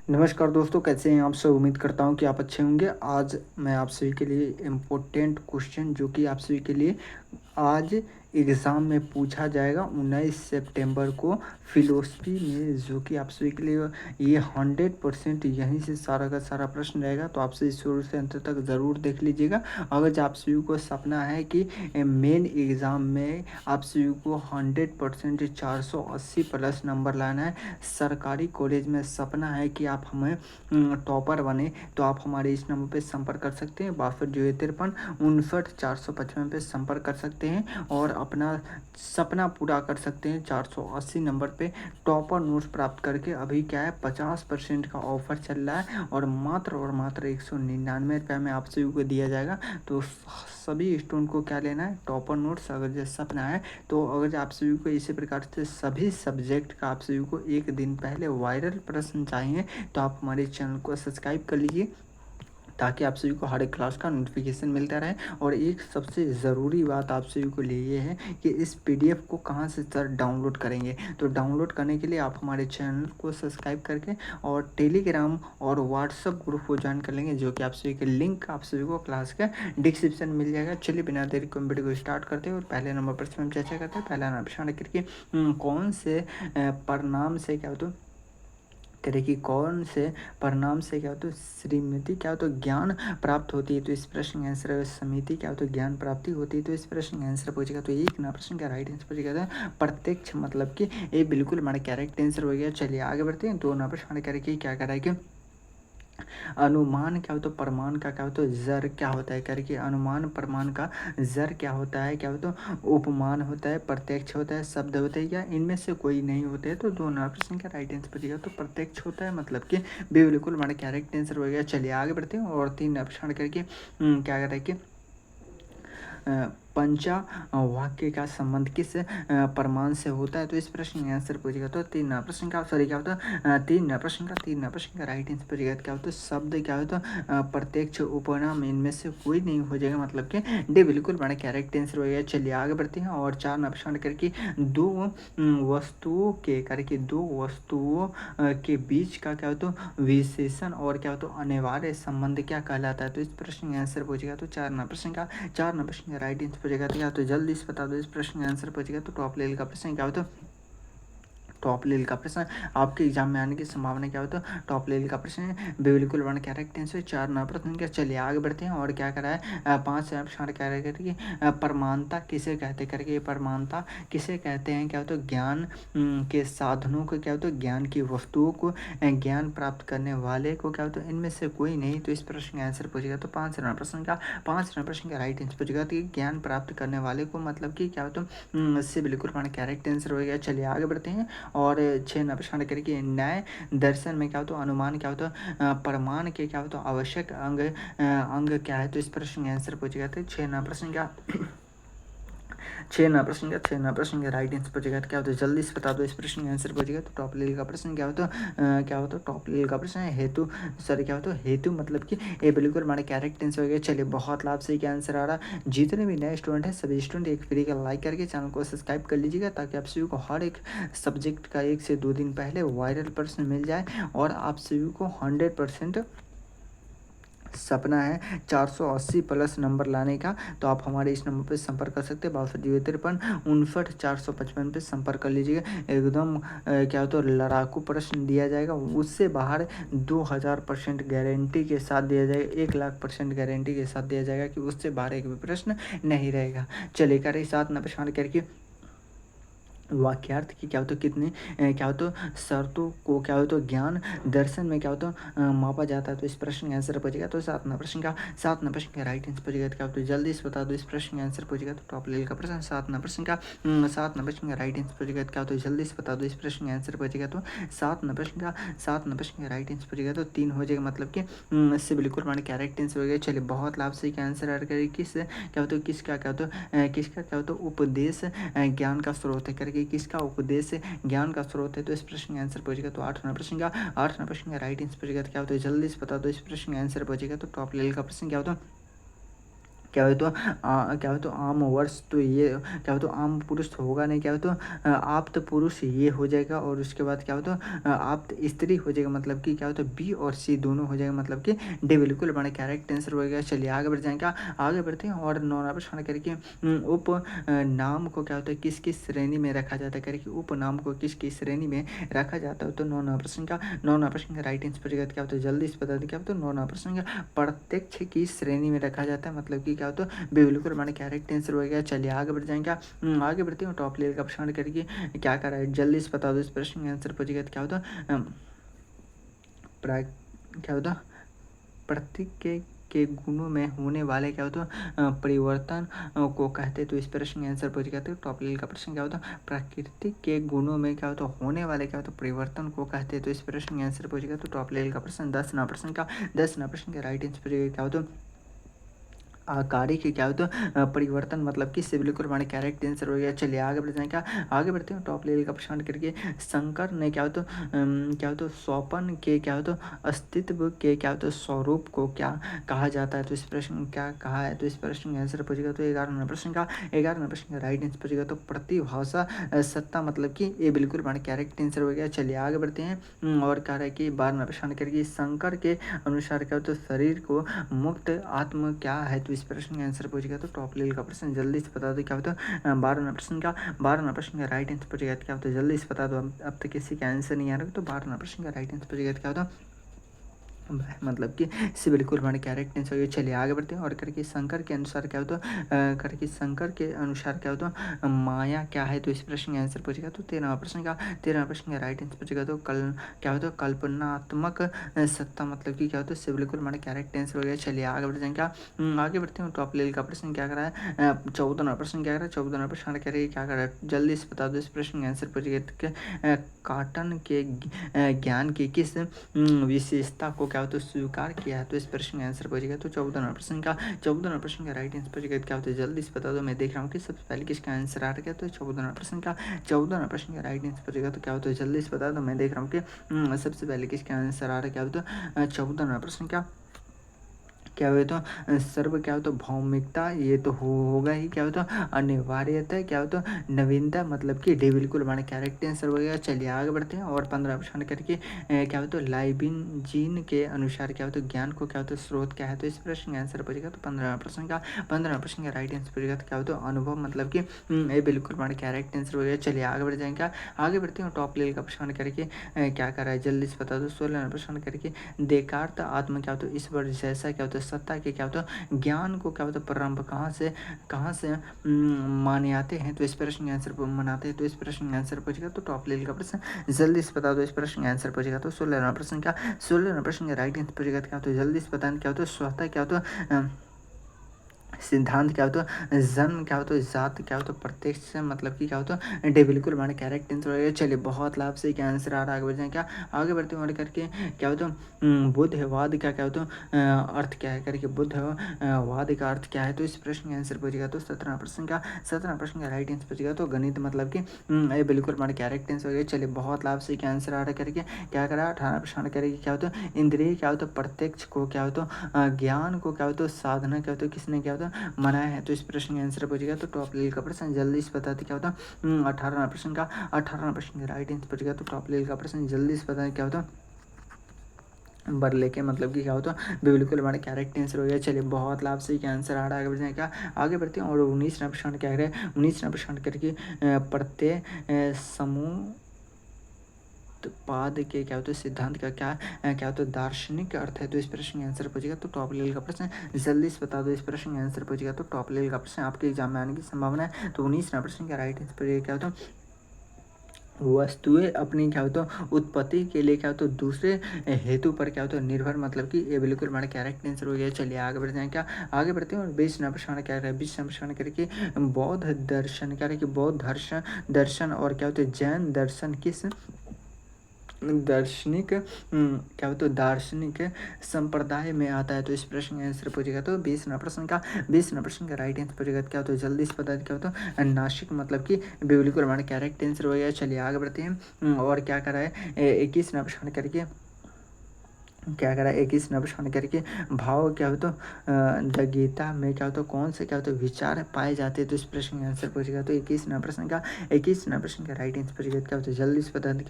नमस्कार दोस्तों, कैसे हैं आप सब। उम्मीद करता हूं कि आप अच्छे होंगे। आज मैं आप सभी के लिए इम्पोर्टेंट क्वेश्चन जो कि आप सभी के लिए आज एग्ज़ाम में पूछा जाएगा 19 सितंबर को फिलोसफी में, जो कि आप सभी के लिए ये 100% यहीं से सारा का सारा प्रश्न रहेगा। तो आप सभी शुरू से अंत तक ज़रूर देख लीजिएगा। अगर आप सभी को सपना है कि मेन एग्ज़ाम में आप सभी को 100% 480 प्लस नंबर लाना है, सरकारी कॉलेज में सपना है कि आप हमें टॉपर बने, तो आप हमारे इस नंबर पर संपर्क कर सकते हैं। 62 53 59 पे संपर्क कर सकते हैं और अपना सपना पूरा कर सकते हैं। 480 नंबर पे टॉपर नोट्स प्राप्त करके अभी क्या है 50% का ऑफर चल रहा है और मात्र 199 रुपये में आप सभी को दिया जाएगा। तो सभी स्टूडेंट को क्या लेना है, टॉपर नोट्स अगर जो सपना है। तो अगर आप सभी को इसी प्रकार से सभी सब्जेक्ट का आप सभी को एक दिन पहले वायरल प्रश्न चाहिए, तो आप हमारे चैनल को सब्सक्राइब कर लीजिए ताकि आप सभी को हर एक क्लास का नोटिफिकेशन मिलता रहे। और एक सबसे ज़रूरी बात आप सभी को लिए ये है कि इस पीडीएफ को कहाँ से सर डाउनलोड करेंगे। तो डाउनलोड करने के लिए आप हमारे चैनल को सब्सक्राइब करके और टेलीग्राम और व्हाट्सएप ग्रुप को ज्वाइन कर लेंगे, जो कि आप सभी के लिंक आप सभी को क्लास का डिस्क्रिप्शन मिल जाएगा। चलिए बिना देरी को वीडियो को स्टार्ट करते हैं और पहले नंबर पर हम चर्चा करते हैं। पहला नंबर करके कौन से परिणाम से क्या होता है करे कि कौन से परिणाम से क्या होता है श्रीमती क्या होता है ज्ञान प्राप्त होती है। तो इस प्रश्न का आंसर है समिति क्या होता है ज्ञान प्राप्ति होती है। तो इस प्रश्न का आंसर पूछेगा तो एक ना प्रश्न का राइट आंसर पूछेगा प्रत्यक्ष, मतलब कि ये बिल्कुल हमारा करेक्ट आंसर हो गया। चलिए आगे बढ़ते हैं। दो ना प्रश्न करके क्या करा है कि अनुमान क्या होता है प्रमाण का क्या होता है जर क्या होता है करके अनुमान प्रमाण का जर क्या होता है, क्या होता है उपमान होता है, प्रत्यक्ष होता है, शब्द होता है, या इनमें से कोई नहीं होते हैं। तो दोनों प्रश्न का राइट आंसर बचेगा तो प्रत्यक्ष होता है, मतलब कि बिल्कुल हमारा करेक्ट आंसर हो गया। चलिए आगे बढ़ते हैं और तीन प्रश्न करके क्या कहता है कि पंचा वाक्य का संबंध किस प्रमाण से होता है। तो इस प्रश्न का आंसर पूछेगा तो तीन प्रश्न का सॉरी क्या होता है तीन प्रश्न का राइट आंसर पूछेगा क्या होता है शब्द क्या होता है प्रत्यक्ष उपनाम, इनमें से कोई नहीं हो जाएगा, मतलब कि डी बिल्कुल बड़ा करेक्ट आंसर हो गया। चलिए आगे बढ़ते हैं और चार प्रश्न करके दो वस्तुओं के बीच का क्या होता है विशेषण और क्या होता है अनिवार्य संबंध क्या कहलाता है। तो इस प्रश्न का आंसर पूछेगा तो चार प्रश्न का राइट आंसर पूछेगा तो क्या तो जल्दी से बता दो इस प्रश्न का आंसर पूछेगा तो टॉप लेवल का प्रश्न क्या होता है टॉप लेवल का प्रश्न आपके एग्जाम में आने की संभावना क्या होता है टॉप लेवल का प्रश्न है बिल्कुल वन करेक्ट आंसर चार ना प्रश्न क्या। चलिए आगे बढ़ते हैं और क्या करा है पाँच प्रश्न क्या करके प्रमाणता किसे कहते करके प्रमाणता किसे कहते हैं क्या होता है ज्ञान के साधनों को क्या होता है ज्ञान की वस्तुओं को ज्ञान प्राप्त करने वाले को क्या होता है इनमें से कोई नहीं। तो इस प्रश्न का आंसर पूछेगा तो पाँच प्रश्न का राइट आंसर पूछेगा तो ज्ञान प्राप्त करने वाले को, मतलब कि क्या होता है इससे बिल्कुल हमारा करेक्ट आंसर हो गया। चलिए आगे बढ़ते हैं और छः नंबर करके न्याय दर्शन में क्या होता है अनुमान क्या होता है प्रमाण के क्या होता है आवश्यक अंग क्या है। तो इस प्रश्न का आंसर पूछेगा तो छः ना प्रश्न का राइट आंसर पूछेगा तो क्या होता है जल्दी से बता दो इस प्रश्न का आंसर पूछेगा तो टॉप लेवल का प्रश्न क्या होता है टॉप लेवल का प्रश्न है हेतु सॉरी क्या होता है हेतु, मतलब कि ये बिल्कुल हमारे करेक्ट आंसर हो गया। चलिए बहुत लाभ से क्या आंसर आ रहा जितने भी नए स्टूडेंट हैं सभी स्टूडेंट एक फ्री का लाइक करके चैनल को सब्सक्राइब कर लीजिएगा ताकि आप सभी को हर एक सब्जेक्ट का 1 से 2 दिन पहले वायरल प्रश्न मिल जाए और आप सभी को 100% सपना है 480 प्लस नंबर लाने का। तो आप हमारे इस नंबर पर संपर्क कर सकते हैं 6253 पे संपर्क कर लीजिएगा। एकदम क्या होता है लड़ाकू प्रश्न दिया जाएगा, उससे बाहर 2000% गारंटी के साथ दिया जाएगा, 1,00,000% गारंटी के साथ दिया जाएगा कि उससे बाहर एक भी प्रश्न नहीं रहेगा। चलिए कर साथ न प्रश्न करके वाक्यार्थ की क्या होता है कितने क्या होता है शर्तों को क्या होता है ज्ञान दर्शन में क्या होता है मापा जाता है। तो इस प्रश्न का आंसर पूछेगा तो सात प्रश्न का राइट आंसर पूछेगा तो क्या होता है जल्दी से बता दो इस प्रश्न का आंसर पूछेगा तो टॉप लेवल का प्रश्न सात प्रश्न का राइट आंसर पूछेगा तो क्या होता है जल्दी से बता दो इस प्रश्न का आंसर पूछेगा तो सात प्रश्न का राइट आंसर पूछेगा तो 3 हो जाएगा, मतलब कि इससे बिल्कुल हमारे करेक्ट आंसर हो गया। चलिए बहुत लाभ से क्या आंसर आ करें किस क्या होता है किसका क्या होता है उपदेश ज्ञान का स्रोत है करके किसका उपदेश ज्ञान का स्रोत है। तो इस प्रश्न का आंसर पूछेगा तो आठवां प्रश्न का राइट आंसर पूछेगा तो क्या होता है जल्दी से बता दो इस प्रश्न का आंसर पूछेगा तो टॉप लेवल का प्रश्न क्या होता है क्या हो तो आम वर्ष तो ये क्या हो तो आम पुरुष तो होगा नहीं, क्या हो तो आप्त पुरुष ये हो जाएगा, और उसके बाद क्या हो तो आप्त स्त्री हो जाएगा, मतलब कि क्या हो तो बी और सी दोनों हो जाएगा, मतलब कि डी बिल्कुल बड़ा करेक्ट आंसर हो गया। चलिए आगे बढ़ जाएगा, आगे बढ़ते हैं और 9वां प्रश्न करके उप नाम को क्या होता है किस किस श्रेणी में रखा जाता है, करके उपनाम को किस किस श्रेणी में रखा जाता है। तो 9वां प्रश्न का राइट आंसर क्या होता है, जल्दी से बता दें क्या होता है। 9वां प्रश्न का प्रत्यक्ष की श्रेणी में रखा जाता है, मतलब कि क्या होता है बिल्कुल मैंने करेक्ट आंसर हो गया। चलिए आगे बढ़ जाएंगे, आगे बढ़ते हैं टॉप लेवल का प्रश्न करके क्या कर रहा है, जल्दी से बता दो इस प्रश्न का आंसर पूछेगा क्या होता है क्या होता प्रतीक के गुणों में होने वाले क्या होता है परिवर्तन को कहते हैं। तो इस प्रश्न का आंसर पूछ कहते हैं टॉप लेवल का प्रश्न क्या होता है, प्रकृति के गुणों में क्या होता है होने वाले क्या होता है परिवर्तन को कहते हैं। तो इस प्रश्न का आंसर पूछेगा तो टॉप लेवल का प्रश्न 10वां प्रश्न का राइट आंसर पूछेगा क्या होता है आकारिक के क्या होता है परिवर्तन, मतलब कि से बिल्कुल हमारे करेक्ट आंसर हो गया। चलिए आगे बढ़ जाएगा, आगे बढ़ते हैं टॉप लेवल का प्रश्न करके शंकर ने क्या होता क्या होता स्वपन के क्या होता अस्तित्व के क्या होता स्वरूप को क्या कहा जाता है। तो इस प्रश्न क्या कहा है, तो इस प्रश्न का आंसर पूछेगा तो 11वां प्रश्न का राइट आंसर पूछेगा तो प्रतिभाषा सत्ता, मतलब कि ये बिल्कुल हमारे करेक्ट आंसर हो गया। चलिए आगे बढ़ते हैं और कह रहा है कि 12वां प्रश्न करके शंकर के अनुसार क्या होता शरीर को मुक्त आत्म क्या है। तो इस प्रश्न का आंसर पूछेगा तो टॉप लेवल का प्रश्न जल्दी से बता दो क्या होता है। 12वां प्रश्न का राइट आंसर पूछेगा क्या होता है, जल्दी से बता दो। अब तक किसी का आंसर नहीं आ रहा, तो 12वां प्रश्न का राइट आंसर पूछेगा क्या होता है मतलब कि से बिल्कुल हमारे करेक्ट आंसर हो गया। चलिए आगे बढ़ते हैं और करके शंकर के अनुसार क्या होता है करके शंकर के अनुसार क्या होता है माया क्या है। तो इस प्रश्न का आंसर पूछेगा तो 13वां प्रश्न का राइट आंसर पूछेगा तो क्या होता है कल्पनात्मक सत्ता, मतलब कि क्या होता है से बिल्कुल हमारे करेक्ट आंसर हो गया। चलिए आगे बढ़ जाएंगे, आगे बढ़ते हैं टॉप लेवल का प्रश्न क्या कर रहा है 14वां प्रश्न क्या कर रहा है, 14वां प्रश्न कह रही है क्या कर रहा है, जल्दी से बता दो इस प्रश्न का आंसर पूछेगा कॉटन के ज्ञान की किस विशेषता को क्या होता है स्वीकार किया है। तो इस प्रश्न का आंसर पूछेगा तो 14वां प्रश्न का राइट आंसर पूछेगा क्या होता है, जल्दी से बता दो। मैं देख रहा हूँ कि सबसे पहले किसका आंसर आ रहा है, तो 14वां प्रश्न का राइट आंसर पूछेगा तो क्या होता है, जल्दी से बता दो। मैं देख रहा हूँ कि सबसे पहले किसका आंसर आ रहा है, क्या होता है 14वां प्रश्न का क्या हुआ तो सर्व क्या होता भौमिकता, ये तो होगा ही। क्या होता अनिवार्यता, क्या होता नवीनता, मतलब कि डी बिल्कुल हमारे कैरेक्टर आंसर हो गया। चलिए आगे बढ़ते हैं और 15 प्रश्न करके क्या होता लाइबिन जीन के अनुसार क्या होता ज्ञान को क्या होता स्रोत क्या है। तो इस प्रश्न का आंसर पूछेगा तो 15 प्रश्न का राइट आंसर पूछेगा तो क्या होता अनुभव, मतलब कि ये बिल्कुल हमारे कैरेक्टर आंसर हो गया। चलिए आगे बढ़ जाएंगे, आगे बढ़ते हैं टॉप लेवल का प्रश्न करके क्या कर रहा है, जल्दी से बता दो। 16 प्रश्न करके देकार्त आत्म क्या होता ईश्वर जैसा क्या होता सत्ता के क्या होता ज्ञान को क्या होता प्रारंभ कहाँ से माने आते हैं। तो इस प्रश्न का आंसर मनाते हैं। तो इस प्रश्न का आंसर पूछेगा तो टॉप लेवल का प्रश्न जल्दी से बता दो। इस प्रश्न का आंसर पूछेगा तो 16वां प्रश्न का राइट आंसर पूछेगा क्या होता है, जल्दी से बताना क्या होता है स्वतः क्या होता सिद्धांत क्या होता है जन्म क्या होता है जात क्या होता है प्रत्यक्ष, मतलब कि क्या होता है डे बिल्कुल हमारे कैरेक्ट आंसर हो गया। चलिए बहुत लाभ से क्या आंसर आ रहा है, आगे बढ़ जाए क्या आगे बढ़ते हुए करके क्या होता है बुद्धवाद का क्या होता है अर्थ क्या है, करके बुद्धवाद का अर्थ क्या है। तो इस प्रश्न का आंसर पूछेगा तो 17वां प्रश्न का राइट आंसर पूछेगा तो गणित, मतलब कि ये बिल्कुल हमारे कैरेक्ट आंसर हो गया। चलिए बहुत लाभ से क्या आंसर आ रहा है, करके क्या करा 18 प्रश्न करेगी क्या होता है इंद्रिय क्या होता है प्रत्यक्ष को क्या होता है ज्ञान को क्या होता है साधना क्या होता है किसने क्या होता है मनाया है। तो इस प्रश्न का आंसर पूछेगा तो टॉप लेवल का प्रश्न जल्दी से बताते क्या होता है 18वां प्रश्न का राइट आंसर पूछेगा तो टॉप लेवल का प्रश्न जल्दी से बताते क्या होता है बरले के, मतलब कि क्या होता है बिल्कुल हमारे कैरेक्ट आंसर हो गया। चलिए बहुत लाभ से क्या आंसर आ रहा है, आगे बढ़ जाए क्या आगे बढ़ते हैं और 19वां प्रश्न क्या है 19वां प्रश्न करके प्रत्यय समूह पाद के क्या होता है सिद्धांत का क्या होता है दार्शनिक अर्थ है। तो इस प्रश्न का आंसर पूछेगा तो टॉप लेवल का प्रश्न जल्दी से बता दो। इस प्रश्न का आंसर पूछेगा तो टॉप लेवल का प्रश्न आपके एग्जाम में आने की संभावना है। तो 19वां प्रश्न का राइट आंसर क्या होता है वस्तुएं अपनी क्या होता है उत्पत्ति के लिए क्या होता है दूसरे हेतु पर क्या होता है निर्भर, मतलब कि ये बिल्कुल हमारा कैरेक्ट आंसर हो गया। चलिए आगे बढ़ जाए क्या आगे बढ़ते हैं और 20वां प्रश्न क्या है 20वां प्रश्न करके बौद्ध दर्शन क्या है कि बौद्ध दर्शन और क्या होता है जैन दर्शन किस दार्शनिक क्या होता है दार्शनिक संप्रदाय में आता है। तो इस प्रश्न का आंसर पूछेगा तो 20वां प्रश्न का राइट आंसर पूछेगा क्या होता है जल्दी से पता क्या होता है नासिक, मतलब कि बिल्कुल हमारा कैरेक्ट आंसर हो गया। चलिए आगे बढ़ते हैं और क्या कर रहा है 21वां प्रश्न करके क्या करा 21 नंबर प्रश्न करके भाव क्या हो तो द गीता में क्या हो तो कौन से क्या हो तो विचार पाए जाते हैं, तो इस प्रश्न का आंसर पूछेगा। तो 21 नंबर प्रश्न का राइट आंसर पूछेगा क्या होता है जल्दी से बता दें।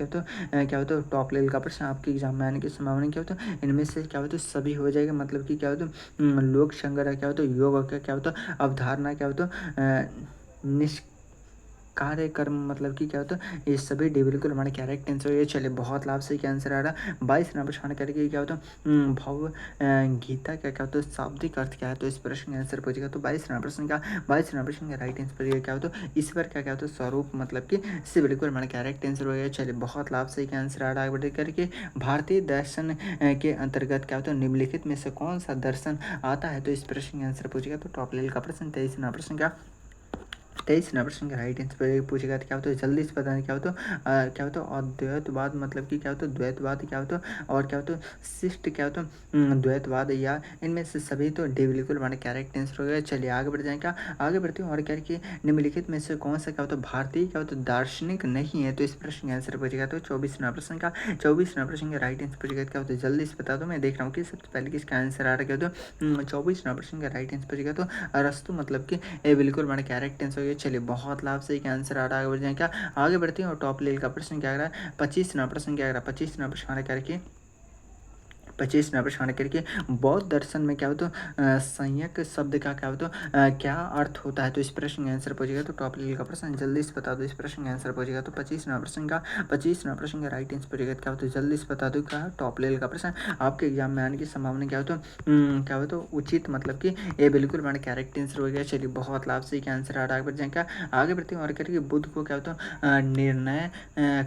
क्या हो तो टॉप लेवल का प्रश्न आपके एग्जाम में आने की संभावना क्या हो तो इनमें से क्या हो तो सभी हो जाएगा, मतलब कि क्या हो तो लोक संग्रह क्या हो तो योग का क्या हो तो अवधारणा क्या हो तो निष् कार्यक्रम, मतलब कि क्या होता है ये सभी डी बिल्कुल हमारे करेक्ट आंसर ये चले बहुत लाभ से क्या आंसर आ रहा। 22 नंबर प्रश्न करके क्या होता है भव गीता का क्या होता है शाब्दिक अर्थ क्या है, तो इस प्रश्न का आंसर पूछेगा। तो 22 नंबर प्रश्न का राइट आंसर क्या होता है ईश्वर का क्या होता है स्वरूप, मतलब कि इससे बिल्कुल हमारा करेक्ट आंसर हो गया। चलिए बहुत लाभ से क्या आंसर आ रहा है आगे बढ़ करके भारतीय दर्शन के अंतर्गत क्या होता है निम्नलिखित में से कौन सा दर्शन आता है, तो इस प्रश्न का आंसर पूछेगा। तो टॉप लेवल का प्रश्न 23 नंबर प्रश्न का राइट आंसर पूछेगा। तो क्या होता है जल्दी से बताना क्या होता है क्या होता है अद्वैतवाद, मतलब कि क्या होता है द्वैतवाद क्या होता है और क्या होता है शिष्ट क्या होता है द्वैतवाद, या इनमें से सभी तो डी बिल्कुल हमारे करेक्ट आंसर हो गया। चलिए आगे बढ़ जाएगा, आगे बढ़ते हैं और क्या कि निम्नलिखित में से कौन सा क्या होता है भारतीय क्या होता है दार्शनिक नहीं है, तो इस प्रश्न का आंसर पूछेगा। तो 24 नंबर प्रश्न का राइट आंसर पूछेगा क्या होता है जल्दी से बता दो। मैं देख रहा हूँ कि सबसे पहले किसका आंसर आ रहा है क्या होता है 24 नंबर प्रश्न का राइट आंसर पूछेगा। तो अरस्तु, मतलब कि ये बिल्कुल हमारा करेक्ट आंसर हो गया। चलिए बहुत लाभ से क्या आंसर आ रहा है आगे बढ़ जाए क्या आगे बढ़ते हैं और टॉप लेवल का प्रश्न क्या आ रहा है 25 नंबर प्रश्न क्या आ रहा है 25 नंबर प्रश्न करके 25 नंबर प्रश्न करके बौद्ध दर्शन में क्या हो तो संयक शब्द का क्या हो तो क्या अर्थ होता है, तो इस प्रश्न का आंसर पूछेगा। तो टॉप लेवल का प्रश्न जल्दी से बता दो, इस प्रश्न का आंसर पूछेगा। तो 25 नंबर प्रश्न का राइट आंसर पूछेगा क्या होता है जल्दी से बता दो। क्या टॉप लेवल का प्रश्न आपके एग्जाम में आने की संभावना क्या हो तो क्या हो तो उचित, मतलब कि ये बिल्कुल हमारा करेक्ट आंसर हो गया। चलिए बहुत लाभ से क्या आंसर आ रहा है आगे बढ़ जाए क्या आगे बढ़ते हैं और करके बुद्ध को क्या होता है निर्णय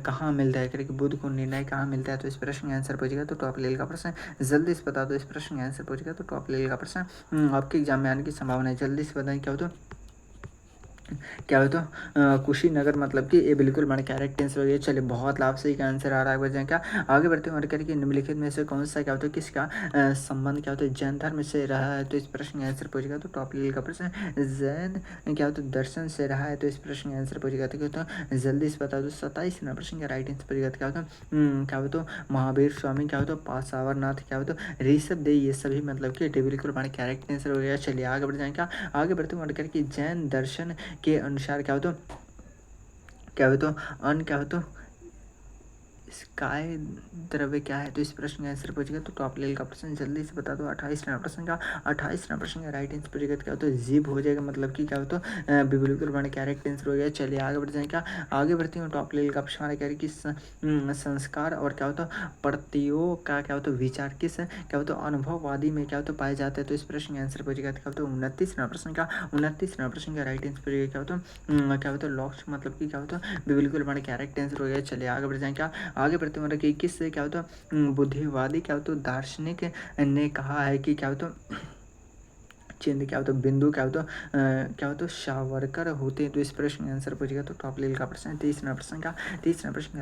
कहाँ मिलता है, करके बुद्ध को निर्णय कहाँ मिलता है, तो इस प्रश्न का आंसर पूछेगा। तो टॉप लेवल का प्रश्न जल्दी से बता दो, इस प्रश्न का आंसर पूछेगा। तो टॉप लेवल का प्रश्न आपके एग्जाम में आने की संभावना है, जल्दी से बताएं क्या हो तो क्या हो तो कुशीनगर, मतलब कि ये बिल्कुल हमारे करेक्ट आंसर हो गया। चलिए बहुत लाभ से क्या आंसर आ रहा है बच्चों क्या आगे बढ़ते हैं और करके निम्नलिखित में से कौन सा क्या होता है किसका संबंध क्या होता है जैन धर्म से रहा है, तो इस प्रश्न का आंसर पूछेगा। तो टॉप लेवल का प्रश्न जैन क्या होता है दर्शन से रहा है, तो इस प्रश्न का आंसर पूछेगा। तो क्या होता है जल्दी से बता दो 27 नंबर प्रश्न का राइट आंसर पूछेगा। क्या होता है क्या होता है महावीर स्वामी क्या होता है पासावरनाथ क्या होता है ऋषभ देव, ये सभी मतलब कि बिल्कुल हमारे करेक्ट आंसर हो गया। चलिए आगे बढ़ जाएंगे आगे बढ़ते हैं और करके जैन दर्शन के अनुसार क्या हो तो अन क्या हो तो स्काई द्रव्य क्या है, तो इस प्रश्न का आंसर पूछेगा। तो टॉप लेवल का प्रश्न जल्दी से बता दो 28 नंबर प्रश्न का राइट आंसर पूछेगा। क्या हो तो जीव हो जाएगा, मतलब कि क्या हो तो बिल्कुल बने करेक्ट आंसर हो गया। चलिए आगे बढ़ जाएगा आगे बढ़ती हूँ टॉप लेवल का प्रश्न हमारा क्या है कि संस्कार और क्या होता प्रतियों का क्या होता विचार किस क्या होता अनुभववादी में क्या होता पाए जाते हैं, तो इस प्रश्न का आंसर पूछेगा। क्या होता 29 नंबर प्रश्न का राइट आंसर पूछेगा। क्या होता लॉक्स, मतलब कि क्या होता बिल्कुल हमारे करेक्ट आंसर हो गया। चलिए आगे बढ़ जाएगा आगे बढ़ते मतलब कि किस से क्या होता बुद्धिवादी क्या होता दार्शनिक ने कहा है कि क्या होता चिन्ह क्या होता बिंदु क्या होता सावरकर होते हैं, तो इस प्रश्न का आंसर पूछेगा। तो टॉप लेवल का प्रश्न है 30 प्रश्न का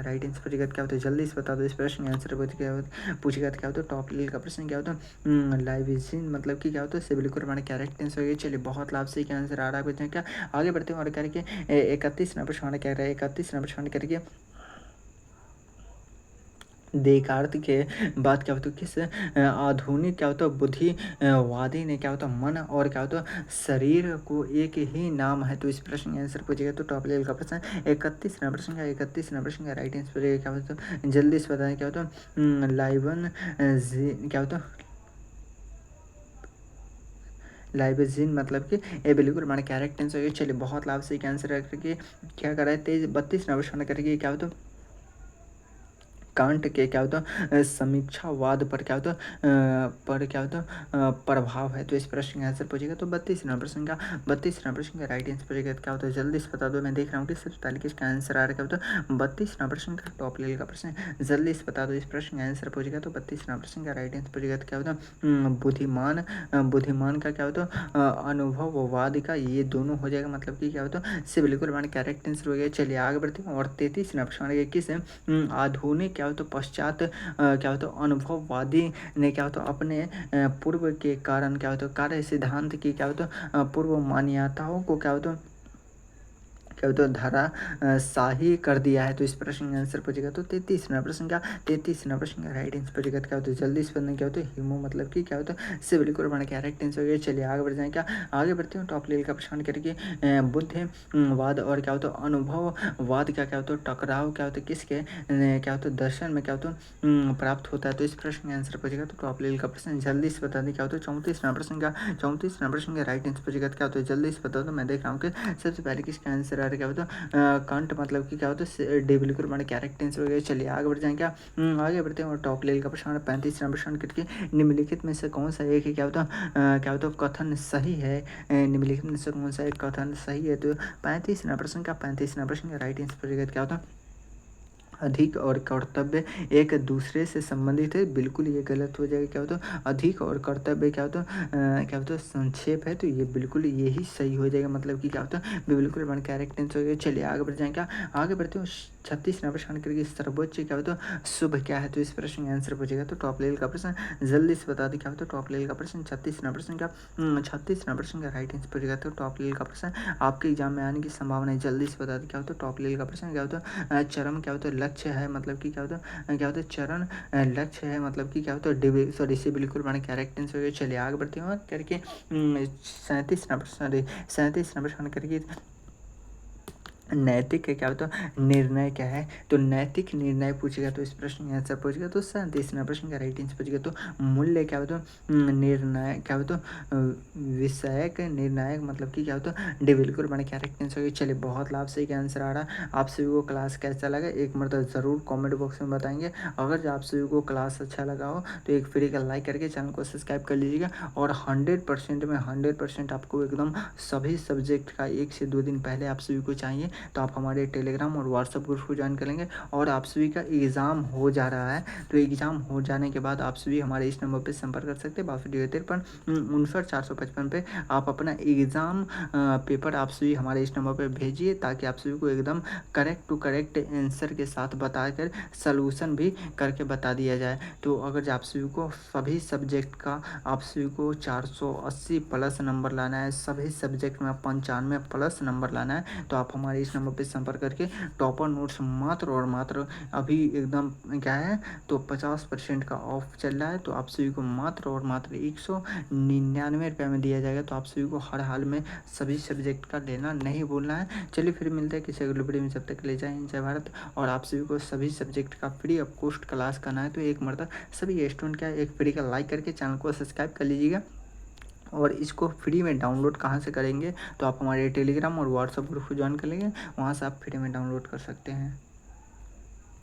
राइट आंसर पूछेगा। क्या होता है जल्दी से बता दो, इस प्रश्न का आंसर पूछेगा। क्या होता है टॉप लेवल का प्रश्न क्या होता है लाइविजिन, मतलब कि क्या होता है से बिल्कुल हमारे करेक्ट आंसर हो गया। चलिए बहुत लाभ से क्या आंसर आ रहा है बच्चों क्या आगे बढ़ते हैं और करके 31 नंबर प्रश्न क्या रहा है 31 नंबर प्रश्न करके देकार्त के बाद क्या होता है किस आधुनिक क्या होता है बुद्धिवादी ने क्या होता मन और क्या होता शरीर को एक ही नाम है, तो इस प्रश्न का आंसर पूछेगा। तो टॉप लेवल का प्रश्न 31 नंबर प्रश्न का राइट आंसर पूछेगा। क्या होता है जल्दी से बताएं क्या होता लाइवन क्या होता लाइबेजिन, मतलब कि ये बिल्कुल हमारा कैरेक्ट आंसर है। चलिए बहुत लाभ से आंसर करके क्या कर रहा है 32 नंबर प्रश्न करके क्या होता कांट के क्या होता समीक्षावाद पर क्या होता प्रभाव है, तो इस प्रश्न का आंसर पूछेगा। तो 32 नंबर प्रश्न का राइट आंसर पूछेगा। क्या होता है जल्दी से बता दो, मैं देख रहा हूँ कि सबसे पहले किसका आंसर आ रहा है। क्या होता 32 नंबर प्रश्न का टॉप लेवल का प्रश्न जल्दी से बता दो, इस प्रश्न का आंसर पूछेगा। तो 32 नंबर प्रश्न का राइट आंसर पूछेगा। क्या होता बुद्धिमान का क्या होता अनुभववाद का, ये दोनों हो जाएगा, मतलब कि क्या होता से बिल्कुल हमारे करेक्ट आंसर हो गया। चलिए आगे बढ़ते हैं और 33 नंबर प्रश्न किस आधुनिक क्या होता पश्चात क्या होता अनुभववादी ने क्या होता अपने पूर्व के कारण क्या होता कार्य सिद्धांत की क्या होता पूर्व मान्यताओं को क्या होता क्या बोलते हैं शाही कर दिया है। तो इस प्रश्न का आंसर पूछेगा तो 33वां प्रश्न का राइट आंसर पूछेगा क्या होता है जल्दी स्पंदन क्या होता है हीमो मतलब कि क्या होता है से बिल्कुल बड़ा क्या राइट आंसर हो गया। चलिए आगे बढ़ जाए क्या आगे बढ़ते हैं टॉप लेवल का प्रश्न करके बुद्धवाद और क्या होता है अनुभववाद का क्या होता है टकराव क्या होता है किसके क्या होता है दर्शन में क्या होता है प्राप्त होता है। तो इस प्रश्न का आंसर पूछेगा तो टॉप लेवल का प्रश्न जल्दी से बता दें क्या होता है 34वां प्रश्न का राइट आंसर पूछेगा क्या होता है जल्दी से बता दो। मैं देख रहा हूँ कि सबसे पहले किसका आंसर आ रहा है क्या होता है कंट मतलब कि क्या होता है डी बिल्कुल बड़ा क्या राइट आंसर हो गया। चलिए आगे बढ़ जाएंगे क्या आगे बढ़ते हैं और टॉप लेवल का प्रश्न 35वां प्रश्न करके निम्नलिखित में से कौन सा एक है क्या होता है कथन सही है निम्नलिखित में से कौन सा एक कथन सही है। तो 35वां प्रश्न का राइट आंसर पूछेगा क्या होता है अधिक और कर्तव्य एक दूसरे से संबंधित है बिल्कुल ये गलत हो जाएगा। क्या होता है अधिक और कर्तव्य क्या होता है क्या होता है संक्षेप है तो ये बिल्कुल यही सही हो जाएगा मतलब कि क्या होता है बिल्कुल वन कैरेक्ट आंसर हो गया। चलिए आगे बढ़ जाएंगे क्या आगे बढ़ते हैं 36वां प्रश्न करके सर्वोच्च क्या होता है शुभ क्या है। तो इस प्रश्न का आंसर पूछेगा तो टॉप लेवल का प्रश्न जल्दी से बता दें क्या होता है टॉप लेवल का प्रश्न 36वां प्रश्न का राइट आंसर पूछेगा। तो टॉप लेवल का प्रश्न आपके एग्जाम में आने की संभावना है जल्दी से बता दें क्या होता है टॉप लेवल का प्रश्न क्या होता है चरम क्या होता है लक्ष्य है मतलब कि क्या होता है चरण लक्ष्य है मतलब कि क्या होता है डिबे सॉरी से बिल्कुल बड़ा कैरेक्ट आंसर हो गया। चलिए आगे बढ़ते हैं करके 37वां प्रश्न करके नैतिक क्या होता है निर्णय क्या है। तो नैतिक निर्णय पूछेगा तो इस प्रश्न का आंसर पूछेगा तो 37वां प्रश्न का राइट आंसर पूछेगा तो मूल्य क्या होता है निर्णय क्या होता है विषयक निर्णायक मतलब कि क्या होता है डी बिल्कुल बड़ा क्या राइट आंसर। चलिए बहुत लाभ से क्या आंसर आ रहा आप सभी को क्लास कैसा लगा एक मतलब ज़रूर कमेंट बॉक्स में बताएंगे। अगर आप सभी को क्लास अच्छा लगा हो तो एक फ्री का लाइक करके चैनल को सब्सक्राइब कर लीजिएगा और 100% आपको एकदम सभी सब्जेक्ट का 1 से 2 दिन पहले आप सभी को चाहिए तो आप हमारे टेलीग्राम और व्हाट्सएप ग्रुप को ज्वाइन कर लेंगे। और आप सभी का एग्ज़ाम हो जा रहा है तो एग्ज़ाम हो जाने के बाद आप सभी हमारे इस नंबर पर संपर्क कर सकते हैं 6253 59 455 पे आप अपना एग्ज़ाम पेपर आप सभी हमारे इस नंबर पर भेजिए ताकि आप सभी को एकदम करेक्ट टू करेक्ट आंसर के साथ बताकर सलूशन भी करके बता दिया जाए। तो अगर आप सभी को सभी सब्जेक्ट का आप सभी को 480 प्लस नंबर लाना है सभी सब्जेक्ट में 95 प्लस नंबर लाना है तो आप हमारे इस नंबर पर संपर्क करके टॉपर नोट्स मात्र और मात्र अभी एकदम क्या है तो 50% का ऑफ चल रहा है। तो आप सभी को मात्र और मात्र 199 रुपये में दिया जाएगा। तो आप सभी को हर हाल में सभी सब्जेक्ट का लेना नहीं भूलना है। चलिए फिर मिलते हैं किसी अगले वीडियो में जब तक ले जाएं जय भारत। और आप सभी को सभी सब्जेक्ट का फ्री ऑफ कॉस्ट क्लास करना है तो एक मरतबा सभी स्टूडेंट का एक फ्री का लाइक करके चैनल को सब्सक्राइब कर लीजिएगा। और इसको फ्री में डाउनलोड कहाँ से करेंगे तो आप हमारे टेलीग्राम और व्हाट्सएप ग्रुप को ज्वाइन कर लेंगे वहाँ से आप फ्री में डाउनलोड कर सकते हैं।